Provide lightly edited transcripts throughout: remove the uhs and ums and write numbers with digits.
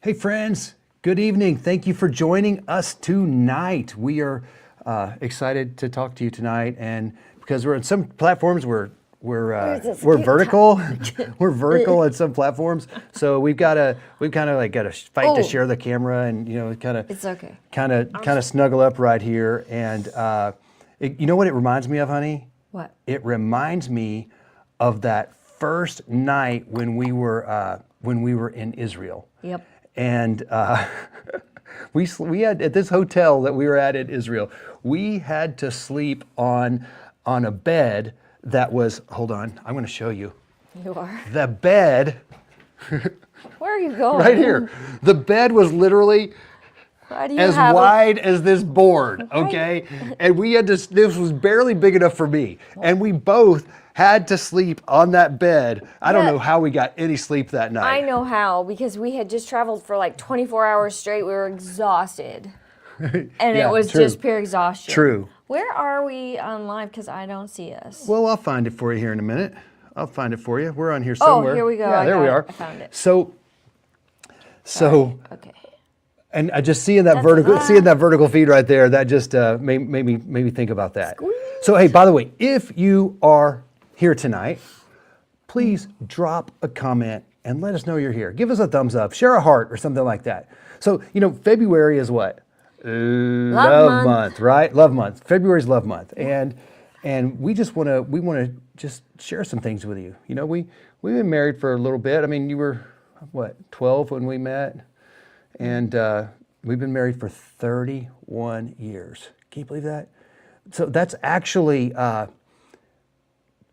Hey friends, good evening. Thank you for joining us tonight. We are excited to talk to you tonight, and because we're in some platforms, we're vertical. We're vertical at some platforms, so we've kind of like got to fight to share the camera, and It's okay. kind of snuggle up right here. And you know what it reminds me of, honey? What? It reminds me of that first night when we were in Israel. Yep. And we had at this hotel that we were at in Israel, we had to sleep on a bed that was, hold on, I'm going to show you. You are. The bed. Where are you going? Right here. The bed was literally as wide as this board, okay? And we had to, this was barely big enough for me. And we both had to sleep on that bed. I don't know how we got any sleep that night. I know how, because we had just traveled for like 24 hours straight. We were exhausted. And Yeah, it was true. just pure exhaustion. True. Where are we on live? Because I don't see us. Well, I'll find it for you here in a minute. I'll find it for you. We're on here somewhere. Oh, here we go. Yeah, there we are. I found it. So, Okay. and I just seeing that vertical feed right there, that just made me think about that. Squeeze. So, hey, by the way, if you are here tonight, please drop a comment and let us know you're here. Give us a thumbs up, share a heart or something like that. So, February is what? Love month, right? Love month. February's love month. And we want to just share some things with you. We've been married for a little bit. I mean, you were what, 12 when we met? And we've been married for 31 years. Can you believe that? So that's actually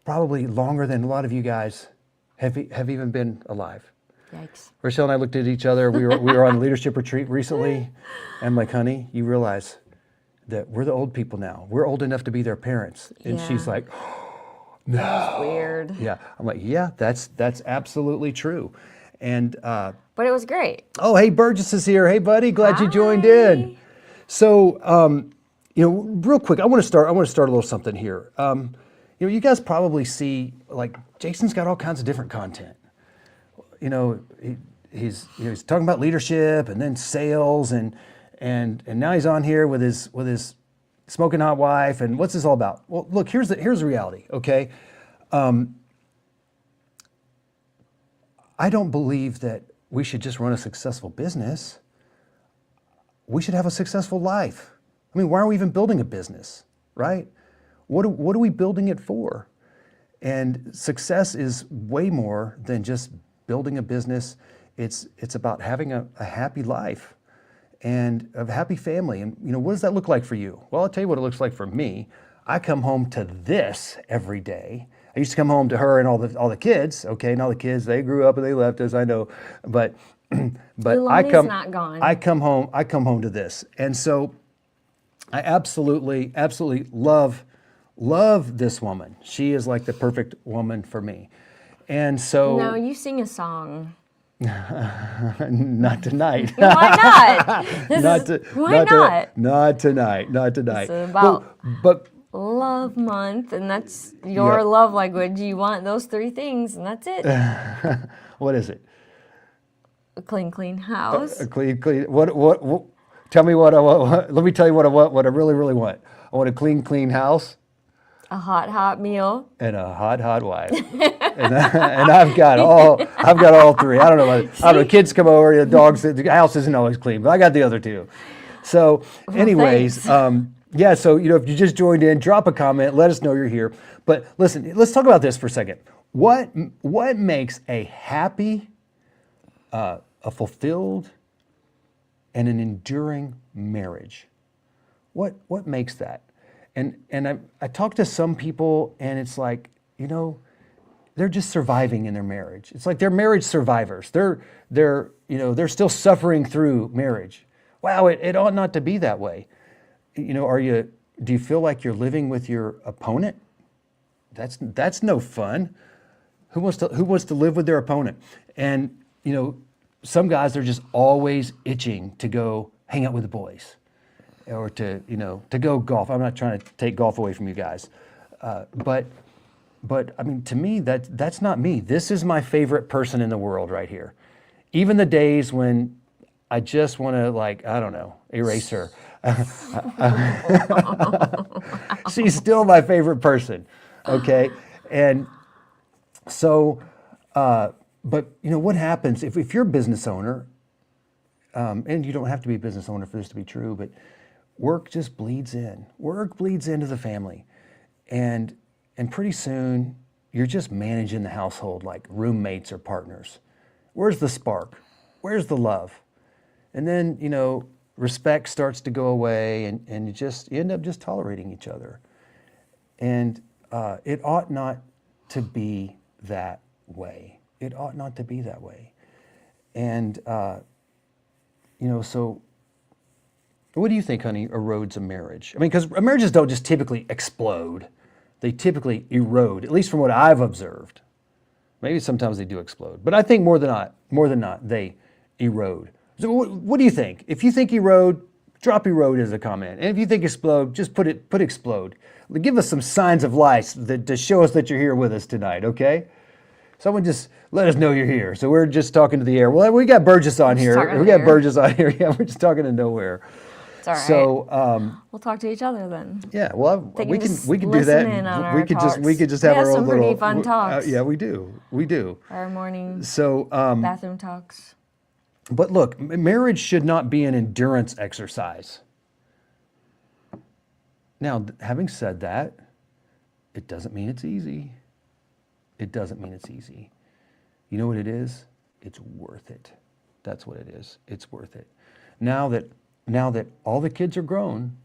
probably longer than a lot of you guys have even been alive. Yikes. Rochelle and I looked at each other. We were on a leadership retreat recently. And I'm like, honey, you realize that we're the old people now. We're old enough to be their parents. And she's like, oh, no. That's weird. Yeah. I'm like, yeah, that's absolutely true. And But it was great. oh, hey, Burgess is here. Hey, buddy, glad you joined in. So, real quick, I want to start a little something here. You guys probably see, like, Jason's got all kinds of different content. He's talking about leadership and then sales and now he's on here with his smoking hot wife. And what's this all about? Well, look, here's the reality. Okay. I don't believe that we should just run a successful business. We should have a successful life. I mean, why are we even building a business, right? What are we building it for? And success is way more than just building a business. It's about having a happy life and a happy family. And what does that look like for you? Well, I'll tell you what it looks like for me. I come home to this every day. I used to come home to her and all the kids, okay, and all the kids, they grew up and they left us, I know, but not gone. I come home to this. And so I absolutely love this woman. She is like the perfect woman for me. And so No, you sing a song. not tonight. Why not? Not tonight. It's about but love month, and that's your love language. You want those three things, and that's it. What is it? A clean house. A clean. What? Tell me what I want. Let me tell you what I want. What I really want. I want a clean house. A hot meal. And a hot wife. and I've got all three. I don't know. Kids come over, the dogs, the house isn't always clean, but I got the other two. So, anyways, yeah. So if you just joined in, drop a comment, let us know you're here. But listen, let's talk about this for a second. What makes a happy, a fulfilled, and an enduring marriage? What makes that? And I talk to some people, and it's like, they're just surviving in their marriage. It's like they're marriage survivors. They're still suffering through marriage. Wow, it ought not to be that way. Do you feel like you're living with your opponent? That's no fun. Who wants to live with their opponent? And some guys are just always itching to go hang out with the boys. Or to go golf. I'm not trying to take golf away from you guys, but I mean, to me, that's not me. This is my favorite person in the world right here. Even the days when I just want to, like, I don't know, erase her. She's still my favorite person, okay? And so, but what happens if you're a business owner, and you don't have to be a business owner for this to be true, but work just bleeds in. Work bleeds into the family. And pretty soon, you're just managing the household like roommates or partners. Where's the spark? Where's the love? And then, respect starts to go away, and you end up just tolerating each other. And it ought not to be that way. It ought not to be that way. And, so what do you think, honey, erodes a marriage? I mean, because marriages don't just typically explode. They typically erode, at least from what I've observed. Maybe sometimes they do explode. But I think more than not, they erode. So what do you think? If you think erode, drop erode as a comment. And if you think explode, just put explode. Give us some signs of life to show us that you're here with us tonight, okay? Someone just let us know you're here. So we're just talking to the air. Well, we got Burgess on here. We got Burgess on here. Yeah, we're just talking to nowhere. It's all right. So we'll talk to each other then. Yeah, well, we can do that. We could just have our own little pretty fun talks. Yeah, we do. Our morning bathroom talks. But look, marriage should not be an endurance exercise. Now, having said that, it doesn't mean it's easy. It doesn't mean it's easy. You know what it is? It's worth it. That's what it is. It's worth it. Now that all the kids are grown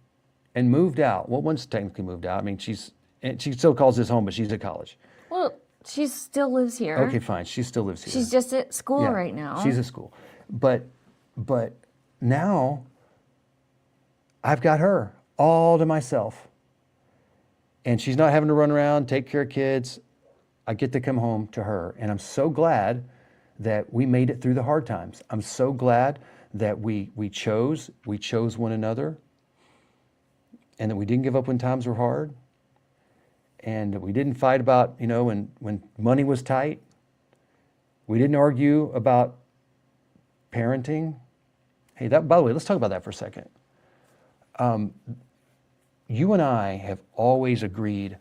and moved out. Well, one's technically moved out. I mean, she still calls this home, but she's at college. Well, she still lives here. Okay, fine. She still lives here. She's just at school right now. She's at school. But now I've got her all to myself. And she's not having to run around, take care of kids. I get to come home to her. And I'm so glad that we made it through the hard times. I'm so glad that we chose one another, and that we didn't give up when times were hard, and that we didn't fight about, when money was tight. We didn't argue about parenting. Hey, by the way, let's talk about that for a second. You and I have always agreed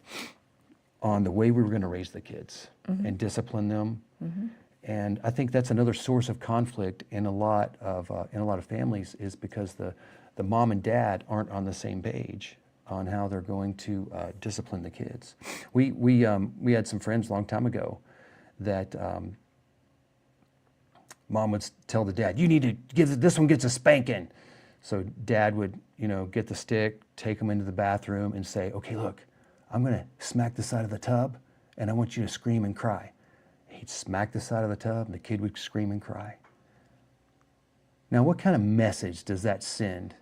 on the way we were going to raise the kids and discipline them. Mm-hmm. And I think that's another source of conflict in a lot of families, is because the mom and dad aren't on the same page on how they're going to discipline the kids. We had some friends a long time ago that mom would tell the dad, "You need to this one gets a spanking." So dad would get the stick, take him into the bathroom, and say, "Okay, look, I'm going to smack the side of the tub, and I want you to scream and cry." He'd smack the side of the tub, and the kid would scream and cry. Now, what kind of message does that send?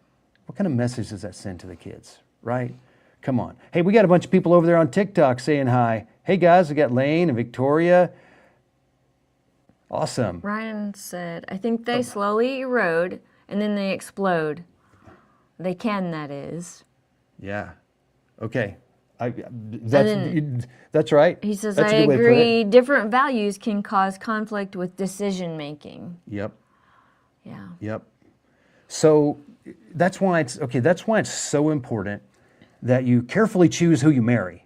What kind of message does that send to the kids, right? Come on. Hey, we got a bunch of people over there on TikTok saying hi. Hey, guys, we got Lane and Victoria. Awesome. Ryan said, I think they slowly erode, and then they explode. They can, that is. Yeah. Okay. That's right. He says, that's I agree, different values can cause conflict with decision making. Yep. Yeah. Yep. So that's why it's so important that you carefully choose who you marry.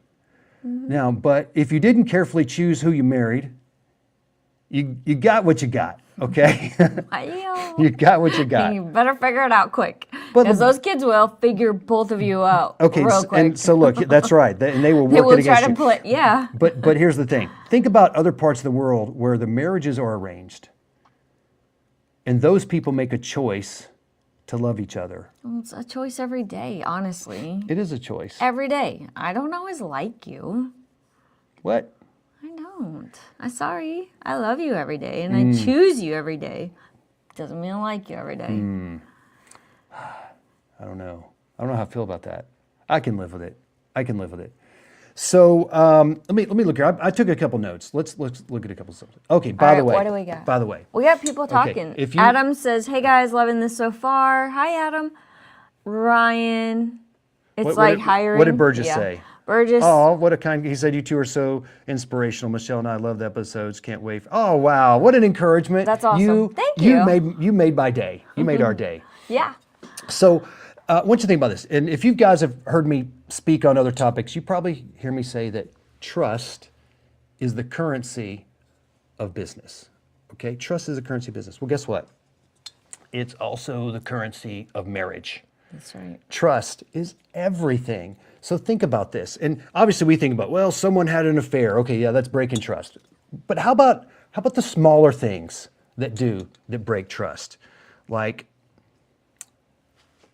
Mm-hmm. Now, but if you didn't carefully choose who you married, you got what you got, okay? You got what you got. You better figure it out quick, because those kids will figure both of you out real quick. And so look, that's right, and they will work it against you. They will try to play, yeah. But here's the thing. Think about other parts of the world where the marriages are arranged, and those people make a choice to love each other. Well, it's a choice every day, honestly. It is a choice. Every day. I don't always like you. What? I don't. I'm sorry. I love you every day, and I choose you every day. Doesn't mean I like you every day. I don't know. I don't know how I feel about that. I can live with it. So let me look here. I took a couple notes. Let's look at a couple stuff. Okay. By the way, what do we got? By the way, we got people talking. Okay, Adam says, "Hey guys, loving this so far." Hi, Adam. Ryan. It's hiring. What did Burgess say? Burgess. Oh, what a kind. He said you two are so inspirational. Michelle and I love the episodes. Can't wait. Oh, wow. What an encouragement. That's awesome. Thank You you. you made my day. You made our day. Yeah. So, what you think about this? And if you guys have heard me speak on other topics, you probably hear me say that trust is the currency of business. Okay? Trust is the currency of business. Well, guess what? It's also the currency of marriage. That's right. Trust is everything. So think about this. And obviously we think about, well, someone had an affair. Okay, yeah, that's breaking trust. But how about the smaller things that break trust? Like,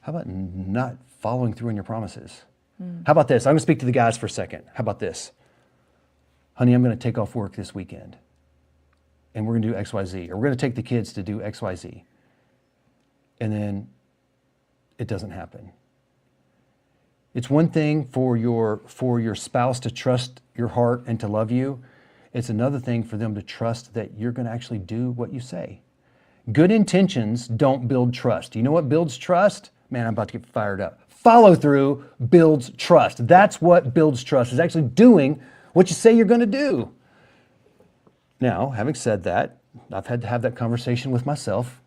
how about not following through on your promises? How about this? I'm going to speak to the guys for a second. How about this? Honey, I'm going to take off work this weekend. And we're going to do XYZ. Or we're going to take the kids to do XYZ. And then it doesn't happen. It's one thing for your spouse to trust your heart and to love you. It's another thing for them to trust that you're going to actually do what you say. Good intentions don't build trust. You know what builds trust? Man, I'm about to get fired up. Follow through builds trust. That's what builds trust, is actually doing what you say you're going to do. Now, having said that, I've had to have that conversation with myself,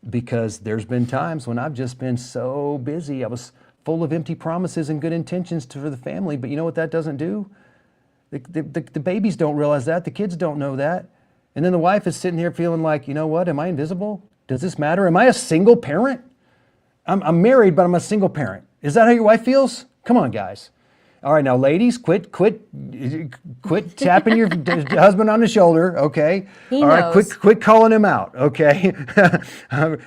because there's been times when I've just been so busy. I was full of empty promises and good intentions for the family, but you know what that doesn't do? The babies don't realize that. The kids don't know that. And then the wife is sitting here feeling like, you know what? Am I invisible? Does this matter? Am I a single parent? I'm married, but I'm a single parent. Is that how your wife feels? Come on, guys. All right, now, ladies, quit tapping your husband on the shoulder, okay? He All right, knows. quit calling him out, okay?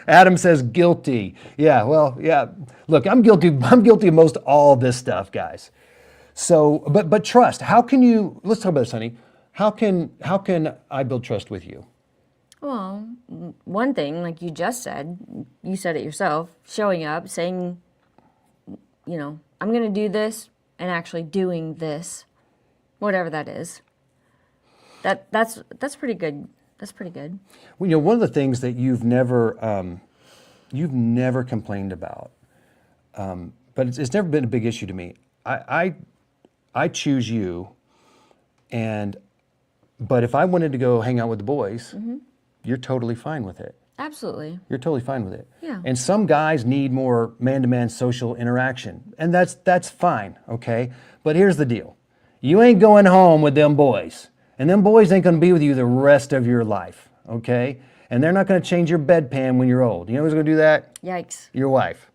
Adam says guilty. Yeah, well, yeah. Look, I'm guilty of most all this stuff, guys. So, but trust. How can you? Let's talk about this, honey. How can I build trust with you? Well, one thing, like you just said, you said it yourself, showing up, saying, I'm going to do this, and actually doing this, whatever that is. That's pretty good. That's pretty good. Well, one of the things that you've never complained about, but it's never been a big issue to me. I choose you, but if I wanted to go hang out with the boys, you're totally fine with it. Absolutely. You're totally fine with it. Yeah. And some guys need more man-to-man social interaction, and that's fine, okay? But here's the deal. You ain't going home with them boys, and them boys ain't going to be with you the rest of your life, okay? And they're not going to change your bedpan when you're old. You know who's going to do that? Yikes. Your wife.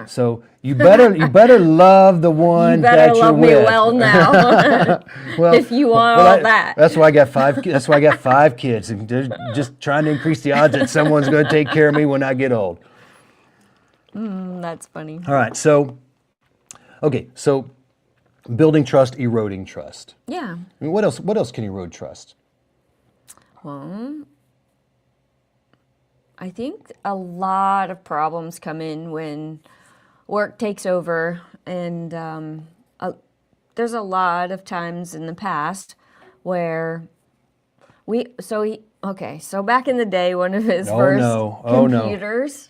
So you better love the one You that better you're love with. me well now. Well, if you want all that. That's why I got five. That's why I got 5 kids, and they're just trying to increase the odds that someone's going to take care of me when I get old. That's funny. All right. So, okay. So, building trust, eroding trust. Yeah. I mean, what else? What else can erode trust? Well, I think a lot of problems come in when work takes over, and there's a lot of times in the past where so back in the day, one of his computers,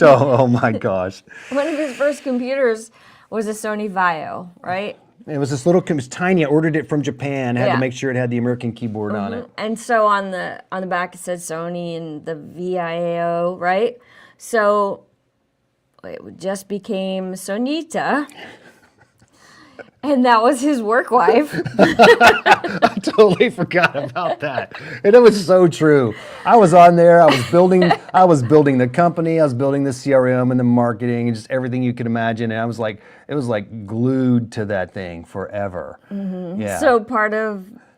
Oh my gosh! one of his first computers was a Sony Vaio, right? It was this little. It was tiny. I ordered it from Japan. Had Yeah. to make sure it had the American keyboard on it. And so on the back it said Sony and the VIO, right? So it just became Sonita. And that was his work wife. I totally forgot about that. And it was so true. I was on there, I was building the company, I was building the CRM and the marketing and just everything you could imagine. And it was like glued to that thing forever. Yeah.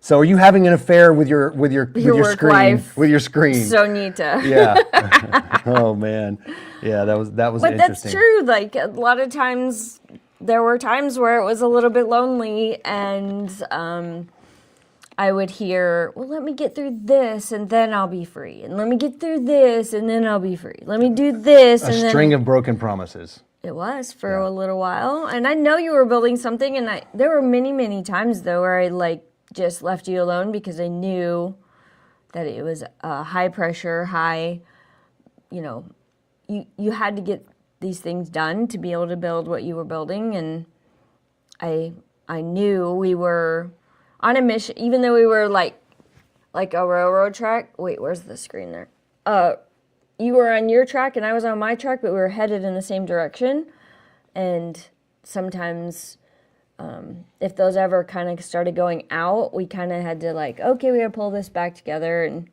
So are you having an affair with your work screen? wife, With your screen. Sonita. Yeah. Oh man. Yeah, that was But interesting. that's true. Like a lot of times there were times where it was a little bit lonely, and I would hear, well, let me get through this and then I'll be free. And let me get through this and then I'll be free. Let me do this. A string of broken promises. It was for a little while. And I know you were building something, and there were many, many times though where I just left you alone because I knew that it was high pressure, you had to get these things done to be able to build what you were building, and I I knew we were on a mission, even though we were like a railroad track. Wait, where's the screen there? You were on your track and I was on my track, but we were headed in the same direction. And sometimes, if those ever kind of started going out, we kind of had to like, okay, we gotta pull this back together and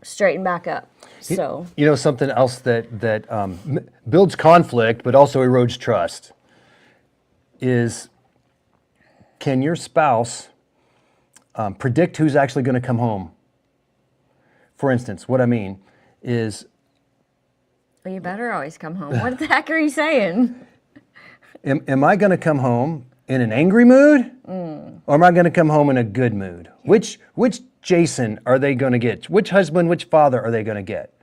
straighten back up. So something else that builds conflict, but also erodes trust, is can your spouse predict who's actually going to come home? For instance, what I mean is, well, you better always come home. What the heck are you saying? Am I going to come home in an angry mood, or am I going to come home in a good mood? Which Jason are they going to get? Which husband, which father are they going to get?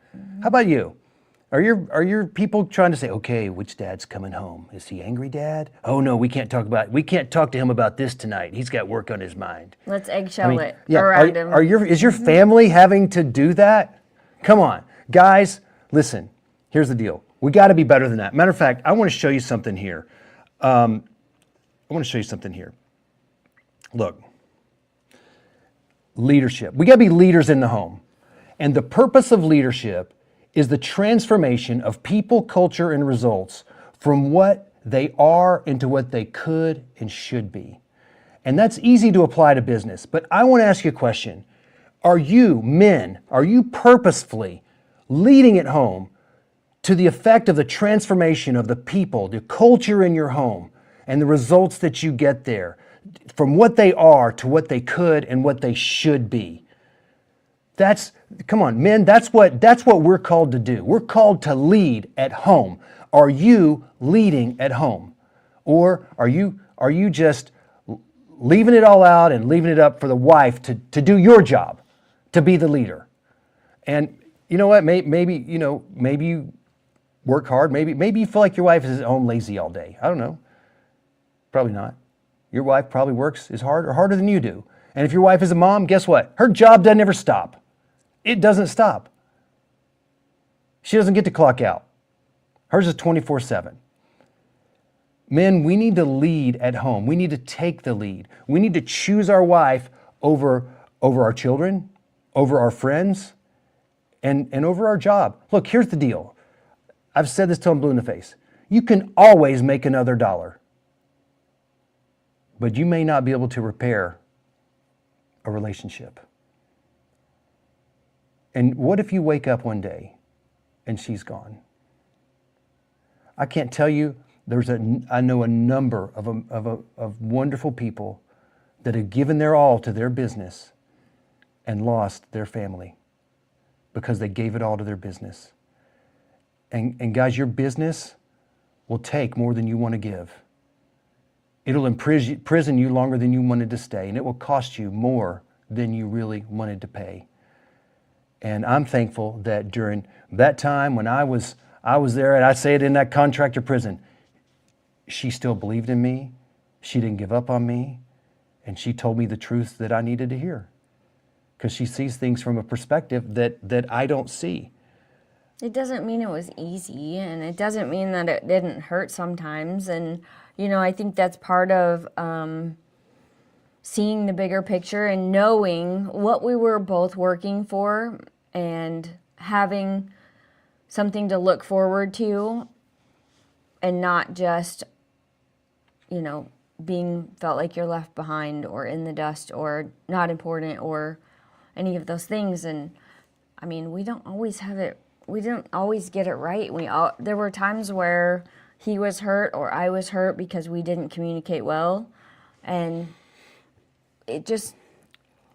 How about you? Are your people trying to say, okay, which dad's coming home? Is he angry dad? Oh no, we can't talk to him about this tonight. He's got work on his mind. Let's eggshell it around him. Is your family having to do that? Come on, guys, listen, here's the deal. We got to be better than that. Matter of fact, I want to show you something here. Look, leadership. We got to be leaders in the home. And the purpose of leadership is the transformation of people, culture, and results from what they are into what they could and should be. And that's easy to apply to business. But I want to ask you a question. Are you purposefully leading at home to the effect of the transformation of the people, the culture in your home, and the results that you get there, from what they are to what they could and what they should be? Come on, men, that's what we're called to do. We're called to lead at home. Are you leading at home? Or are you just leaving it all out and leaving it up for the wife to do your job, to be the leader? And you know what? Maybe you work hard. Maybe you feel like your wife is at home lazy all day. I don't know. Probably not. Your wife probably works as hard or harder than you do. And if your wife is a mom, guess what? Her job doesn't ever stop. It doesn't stop. She doesn't get to clock out. Hers is 24/7. Men, we need to lead at home. We need to take the lead. We need to choose our wife over our children, over our friends, and over our job. Look, here's the deal. I've said this till I'm blue in the face. You can always make another dollar, but you may not be able to repair a relationship. And what if you wake up one day and she's gone? I can't tell you, I know a number of wonderful people that have given their all to their business and lost their family because they gave it all to their business. And guys, your business will take more than you want to give. It'll imprison you longer than you wanted to stay, and it will cost you more than you really wanted to pay. And I'm thankful that during that time when I was there, and I say it in that contractor prison, she still believed in me. She didn't give up on me. And she told me the truth that I needed to hear. Because she sees things from a perspective that I don't see. It doesn't mean it was easy, and it doesn't mean that it didn't hurt sometimes. And, I think that's part of seeing the bigger picture and knowing what we were both working for and having something to look forward to, and not just, felt like you're left behind or in the dust or not important or any of those things. And I mean, we don't always get it right. There were times where he was hurt or I was hurt because we didn't communicate well. And it just,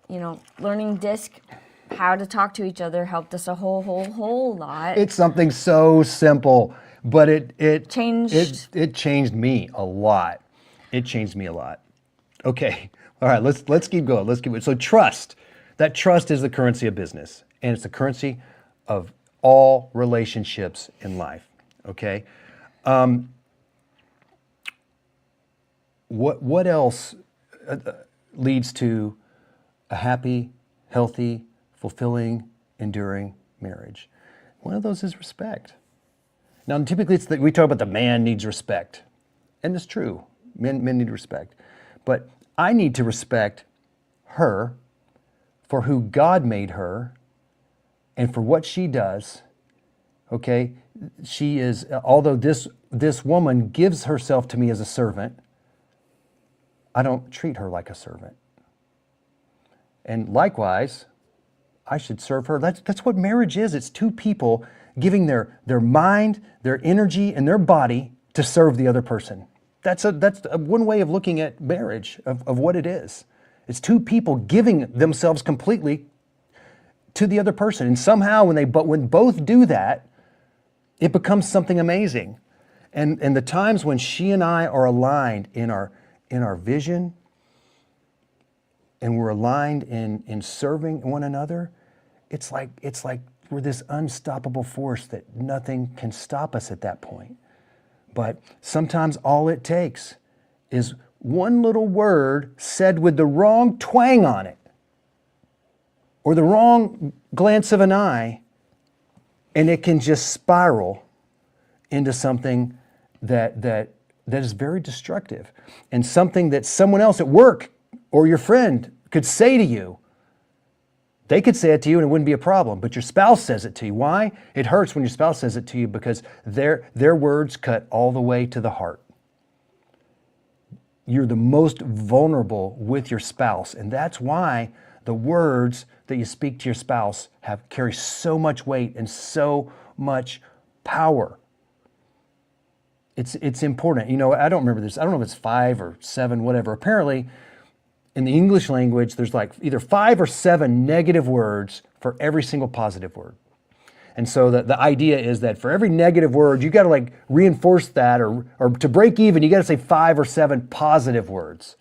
learning DISC, how to talk to each other, helped us a whole lot. It's something so simple, but it changed. It changed me a lot. It changed me a lot. Okay, all right, let's keep going. So trust. That trust is the currency of business, and it's the currency of all relationships in life. Okay. What else leads to a happy, healthy, fulfilling, enduring marriage? One of those is respect. Now, typically we talk about the man needs respect, and it's true. Men need respect. But I need to respect her for who God made her and for what she does. Okay? She is, although this woman gives herself to me as a servant, I don't treat her like a servant. And likewise, I should serve her. That's what marriage is. It's two people giving their mind, their energy, and their body to serve the other person. That's one way of looking at marriage, of what it is. It's two people giving themselves completely to the other person. And somehow when both do that, it becomes something amazing. And the times when she and I are aligned in our vision, and we're aligned in serving one another, it's like we're this unstoppable force that nothing can stop us at that point. But sometimes all it takes is one little word said with the wrong twang on it, or the wrong glance of an eye, and it can just spiral into something that is very destructive, and something that someone else at work or your friend could say to you. They could say it to you and it wouldn't be a problem, but your spouse says it to you. Why? It hurts when your spouse says it to you because their words cut all the way to the heart. You're the most vulnerable with your spouse, and that's why the words that you speak to your spouse carry so much weight and so much power. It's important. You know, I don't remember this. I don't know if it's 5 or 7, whatever. Apparently, in the English language, there's like either 5 or 7 negative words for every single positive word. And so the idea is that for every negative word, you got to like reinforce that, or to break even, you got to say 5 or 7 positive words.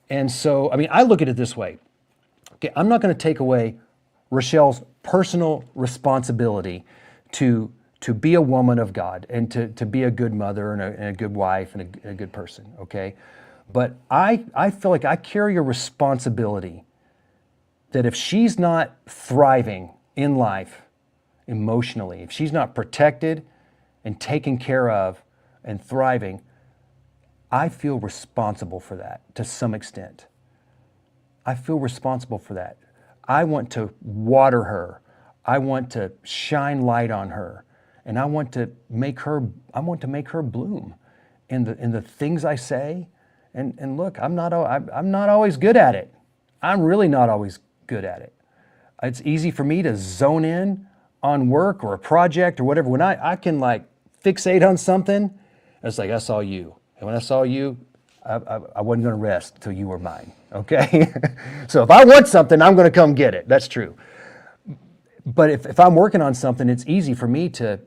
And so, I mean, I look at it this way. Okay, I'm not going to take away Rochelle's personal responsibility to be a woman of God and to be a good mother and a good wife and a good person, okay? But I feel like I carry a responsibility that if she's not thriving in life emotionally, if she's not protected and taken care of and thriving, I feel responsible for that to some extent. I feel responsible for that. I want to water her. I want to shine light on her. And I want to make her bloom in the things I say. And look, I'm not always good at it. I'm really not always good at it. It's easy for me to zone in on work or a project or whatever. When I can like fixate on something, it's like I saw you. And when I saw you, I wasn't going to rest until you were mine, okay? So if I want something, I'm going to come get it. That's true. But if I'm working on something, it's easy for me to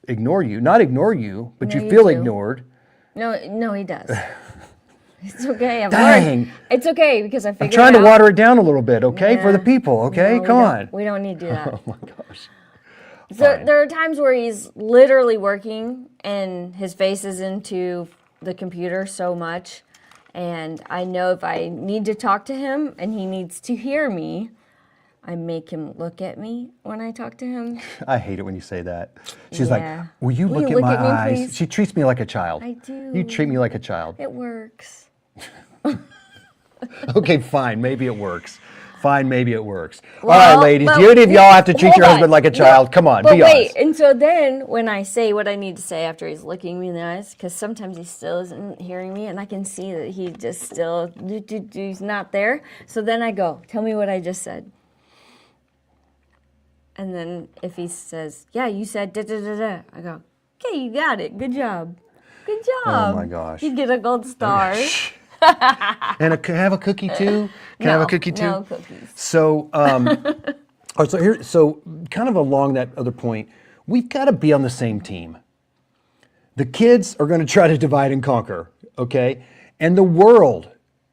ignore you. Not ignore you, but No, you you feel do. ignored. No, he does. It's okay. I've Dang. learned. It's okay because I figured I'm trying it to out. water it down a little bit, okay, for the Yeah. people, okay? No, we Come don't- on. We don't need to do that. Oh my gosh. So Fine. there are times where he's literally working and his face is into the computer so much. And I know if I need to talk to him and he needs to hear me, I make him look at me when I talk to him. I hate it when you say that. She's Yeah. like, will you look at look my at me, eyes? please? She treats me like a child. I do. You treat me like a child. It works. Okay, fine. Maybe it works. Fine, maybe it works. All Well, right, ladies. but Do any of y'all have to treat hold your husband on. like a No, child? Come on, But be wait, honest. and so then when I say what I need to say after he's looking me in the eyes, because sometimes he still isn't hearing me, and I can see that he just still, he's not there. So then I go, tell me what I just said. And then if he says, yeah, you said da da da da, I go, okay, you got it. Good job. Good job. Oh my gosh. You get a gold star. And can I have a cookie too? Can I have a cookie too? No cookies. So, all right, so kind of along that other point, we've got to be on the same team. The kids are going to try to divide and conquer, okay? And the world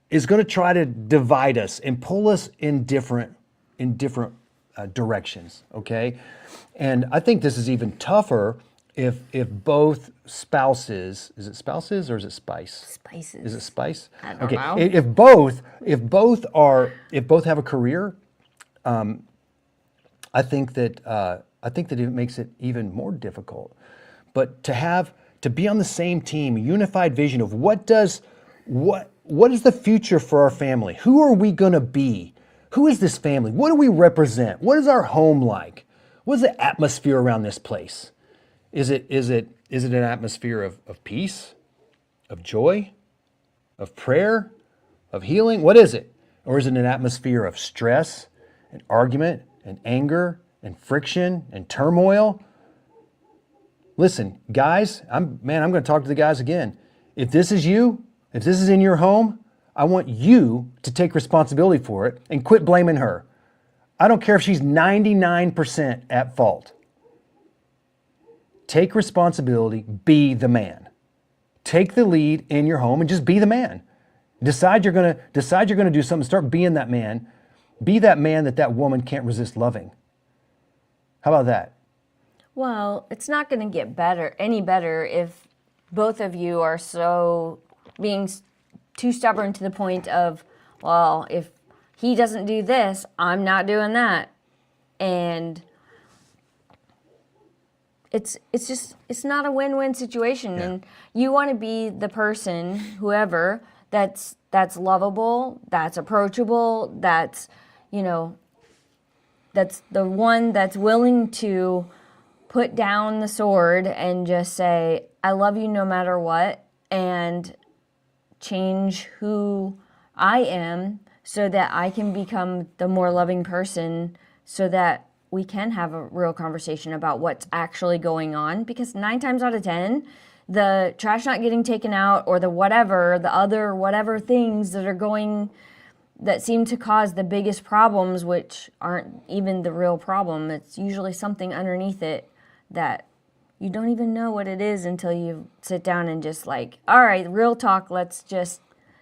is going to try to divide us and pull us in different directions, okay? And I think this is even tougher if both spouses, is it spouses or is it spice? Spices. Is it spice? I don't okay. know. If both have a career, I think that it makes it even more difficult. But to be on the same team, a unified vision of what what is the future for our family? Who are we going to be? Who is this family? What do we represent? What is our home like? What is the atmosphere around this place? Is it an atmosphere of peace, of joy, of prayer, of healing? What is it? Or is it an atmosphere of stress and argument and anger and friction and turmoil? Listen, guys, I'm going to talk to the guys again. If this is you, if this is in your home, I want you to take responsibility for it and quit blaming her. I don't care if she's 99% at fault. Take responsibility, be the man. Take the lead in your home and just be the man. Decide you're going to do something, start being that man. Be that man that woman can't resist loving. How about that? Well, it's not going to get any better if both of you are so being too stubborn to the point of, well, if he doesn't do this, I'm not doing that. And it's not a win-win situation. Yeah. And you want to be the person, whoever, that's lovable, that's approachable, that's the one that's willing to put down the sword and just say, I love you no matter what, and change who I am so that I can become the more loving person, so that we can have a real conversation about what's actually going on. Because 9 times out of 10, the trash not getting taken out, or the other whatever things that seem to cause the biggest problems, which aren't even the real problem. It's usually something underneath it that you don't even know what it is until you sit down and just like, all right, real talk, let's just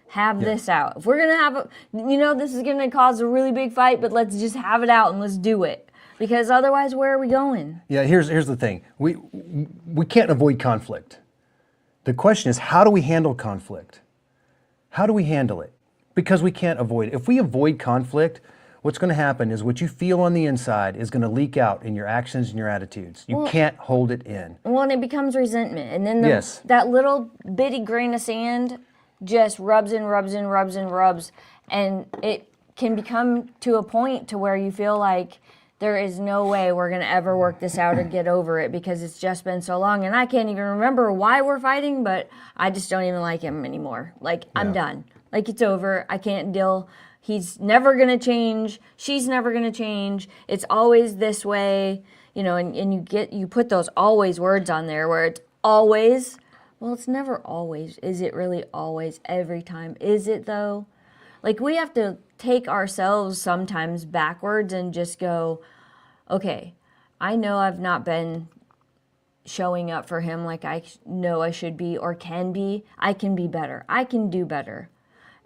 have this out. If we're going to have this is going to cause a really big fight, but let's just have it out and let's do it. Because otherwise, where are we going? Yeah, here's the thing. We can't avoid conflict. The question is, how do we handle conflict? How do we handle it? Because we can't avoid it. If we avoid conflict, what's going to happen is what you feel on the inside is going to leak out in your actions and your attitudes. You can't hold it in. Well, and it becomes resentment. And then Yes. that little bitty grain of sand just rubs and rubs and rubs and rubs. And it can become to a point to where you feel like there is no way we're going to ever work this out or get over it, because it's just been so long. And I can't even remember why we're fighting, but I just don't even like him anymore. Like, I'm done. Like, it's over. I can't deal. He's never going to change. She's never going to change. It's always this way, and you put those always words on there where it's always. Well, it's never always. Is it really always every time? Is it though? Like, we have to take ourselves sometimes backwards and just go, okay, I know I've not been showing up for him like I know I should be or can be. I can be better. I can do better.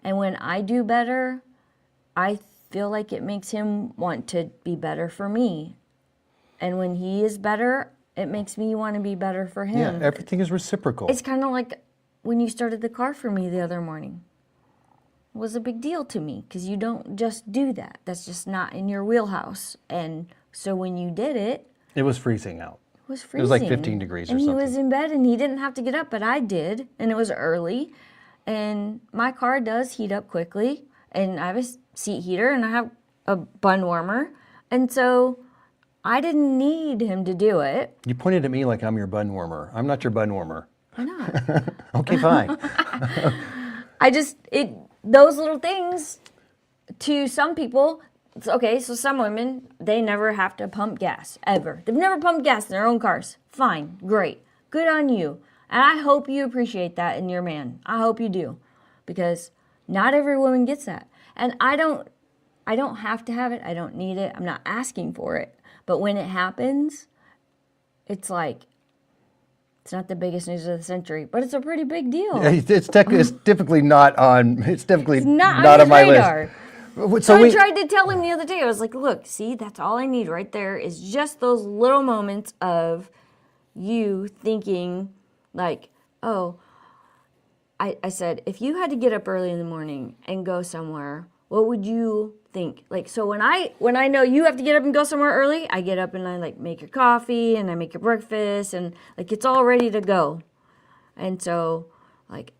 And when I do better, I feel like it makes him want to be better for me. And when he is better, it makes me want to be better for him. Yeah, everything is reciprocal. It's kind of like when you started the car for me the other morning. It was a big deal to me because you don't just do that. That's just not in your wheelhouse. And so when you did it, it was freezing out. It was freezing. It was like 15 degrees or and something. And he was in bed and he didn't have to get up, but I did. And it was early. And my car does heat up quickly. And I have a seat heater and I have a bun warmer. And so I didn't need him to do it. You pointed at me like I'm your bun warmer. I'm not your bun warmer. Why not? Okay, fine. Those little things, to some people, okay, so some women, they never have to pump gas, ever. They've never pumped gas in their own cars. Fine, great, good on you. And I hope you appreciate that in your man. I hope you do, because not every woman gets that. And I don't have to have it. I don't need it. I'm not asking for it. But when it happens, it's like, it's not the biggest news of the century, but it's a pretty big deal. It's typically not on. It's definitely not on my radar. list. So I tried to tell him the other day. I was like, "Look, see, that's all I need right there is just those little moments of you thinking, like, oh." I said, if you had to get up early in the morning and go somewhere, what would you think? Like, so when I know you have to get up and go somewhere early, I get up and I like make your coffee and I make your breakfast and like it's all ready to go. And so like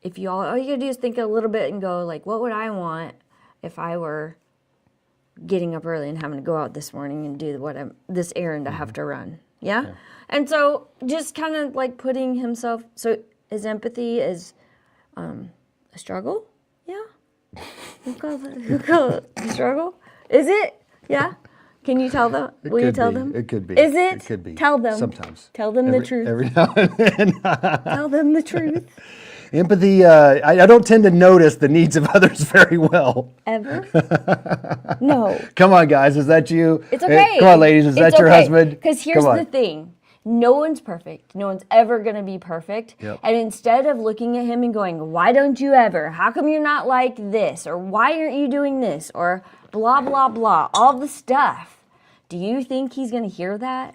if you all you gotta do is think a little bit and go like, what would I want if I were getting up early and having to go out this morning and do this errand I have to run? Yeah? And so just kind of like putting himself, so his empathy is a struggle? Yeah? You call it a struggle? Is it? Yeah? Can you tell them? Will you tell them? It could be. Is it? It could be. Tell them. Sometimes. Tell them the truth. Every now and then. Tell them the truth. Empathy, I don't tend to notice the needs of others very well. Ever? No. Come on, guys. Is that you? It's okay. Come on, ladies. Is that your husband? Because here's Come on. the thing. No one's perfect. No one's ever going to be perfect. Yep. And instead of looking at him and going, why don't you ever? How come you're not like this? Or why aren't you doing this? Or blah, blah, blah. All the stuff. Do you think he's going to hear that?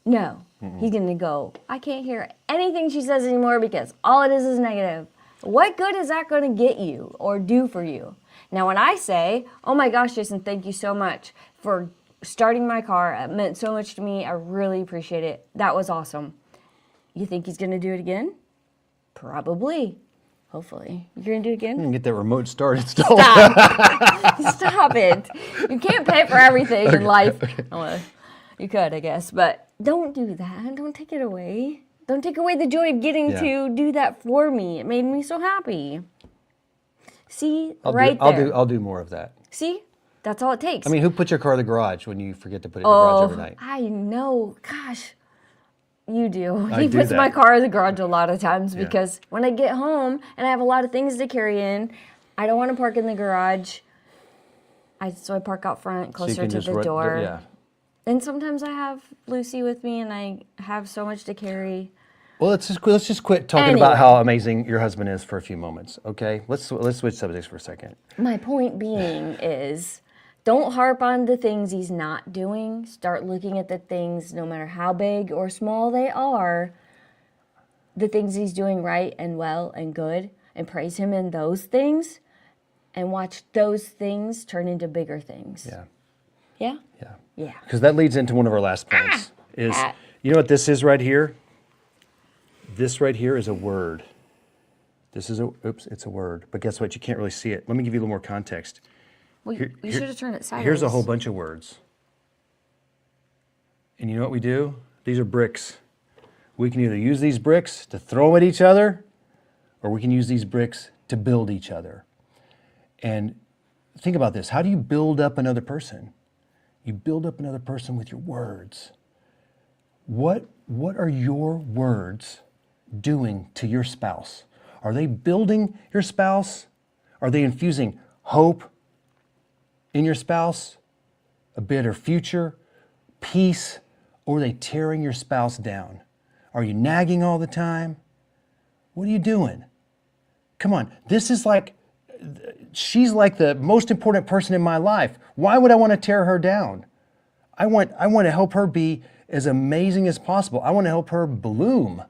No. He's going to go, I can't hear anything she says anymore because all it is negative. What good is that going to get you or do for you? Now, when I say, oh my gosh, Jason, thank you so much for starting my car. It meant so much to me. I really appreciate it. That was awesome. You think he's going to do it again? Probably. Hopefully. You're going to do it again? Get that remote start installed. Stop. Stop it. You can't pay for everything in life. Well, you could, I guess, but don't do that. Don't take it away. Don't take away the joy of getting to do that for me. It made me so happy. See, there. I'll do more of that. See, that's all it takes. I mean, who puts your car in the garage when you forget to put it in the garage every night? I know. Gosh, you do. I He do puts that. my car in the garage a lot of times because when I get home and I have a lot of things to carry in, I don't want to park in the garage. So I park out front, So you closer can to just the door. Yeah. And sometimes I have Lucy with me, and I have so much to carry. Well, let's just quit talking about how amazing your husband is for a few moments, okay? Let's switch subjects for a second. My point being is, don't harp on the things he's not doing. Start looking at the things, no matter how big or small they are, the things he's doing right and well and good, and praise him in those things, and watch those things turn into bigger things. Yeah. Yeah? Yeah. Yeah. Because that leads into one of our last points. You know what this is right here? This right here is a word. This is it's a word. But guess what? You can't really see it. Let me give you a little more context. Well, you should have turned it sideways. Here's a whole bunch of words. And you know what we do? These are bricks. We can either use these bricks to throw them at each other, or we can use these bricks to build each other. And think about this. How do you build up another person? You build up another person with your words. What are your words doing to your spouse? Are they building your spouse? Are they infusing hope in your spouse? A better future, peace? Or are they tearing your spouse down? Are you nagging all the time? What are you doing? Come on, this is like, she's like the most important person in my life. Why would I want to tear her down? I want to help her be as amazing as possible. I want to help her bloom.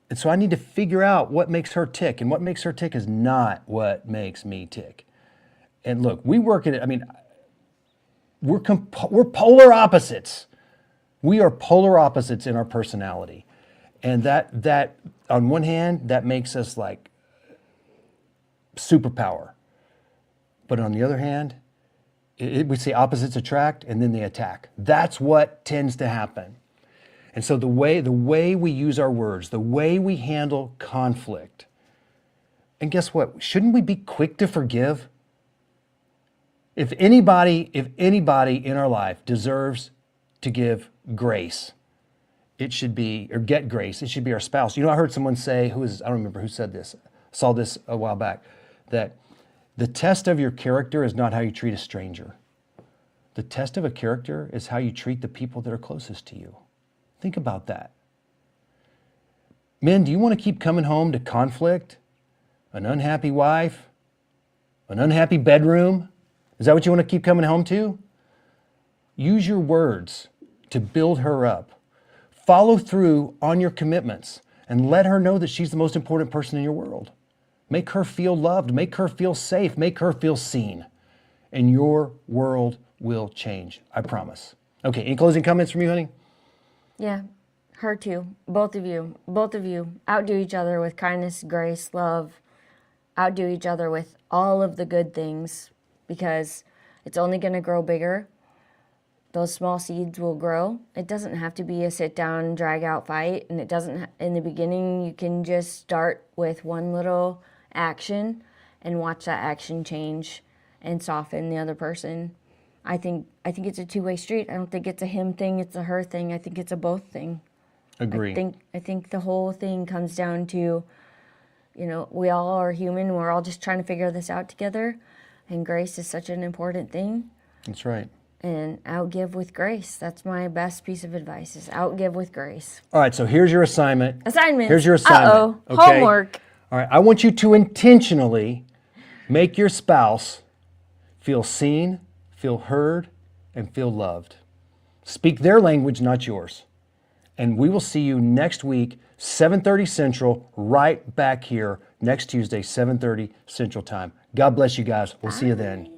And so I need to figure out what makes her tick. And what makes her tick is not what makes me tick. And look, we work at it. I mean, we're polar opposites. We are polar opposites in our personality. And that on one hand, that makes us like superpower. But on the other hand, we say opposites attract and then they attack. That's what tends to happen. And so the way we use our words, the way we handle conflict, and guess what? Shouldn't we be quick to forgive? If anybody in our life deserves to give grace, it should be, or get grace, it should be our spouse. You know, I heard someone say, I don't remember who said this, saw this a while back, that the test of your character is not how you treat a stranger. The test of a character is how you treat the people that are closest to you. Think about that. Men, do you want to keep coming home to conflict, an unhappy wife, an unhappy bedroom? Is that what you want to keep coming home to? Use your words to build her up. Follow through on your commitments and let her know that she's the most important person in your world. Make her feel loved, make her feel safe, make her feel seen. And your world will change, I promise. Okay, any closing comments from you, honey? Yeah. Her too. Both of you. Both of you. Outdo each other with kindness, grace, love. Outdo each other with all of the good things, because it's only going to grow bigger. Those small seeds will grow. It doesn't have to be a sit down, drag out fight. And it doesn't, in the beginning, you can just start with one little action and watch that action change and soften the other person. I think it's a two-way street. I don't think it's a him thing, it's a her thing. I think it's a both thing. Agree. I think the whole thing comes down to, you know, we all are human. We're all just trying to figure this out together. And grace is such an important thing. That's right. And outgive with grace. That's my best piece of advice, is outgive with grace. All right, so here's your assignment. Here's your assignment. Uh-oh. Homework. All right, I want you to intentionally make your spouse feel seen, feel heard, and feel loved. Speak their language, not yours. And we will see you next week, 7:30 Central, right back here next Tuesday, 7:30 Central Time. God bless you guys. We'll see you then.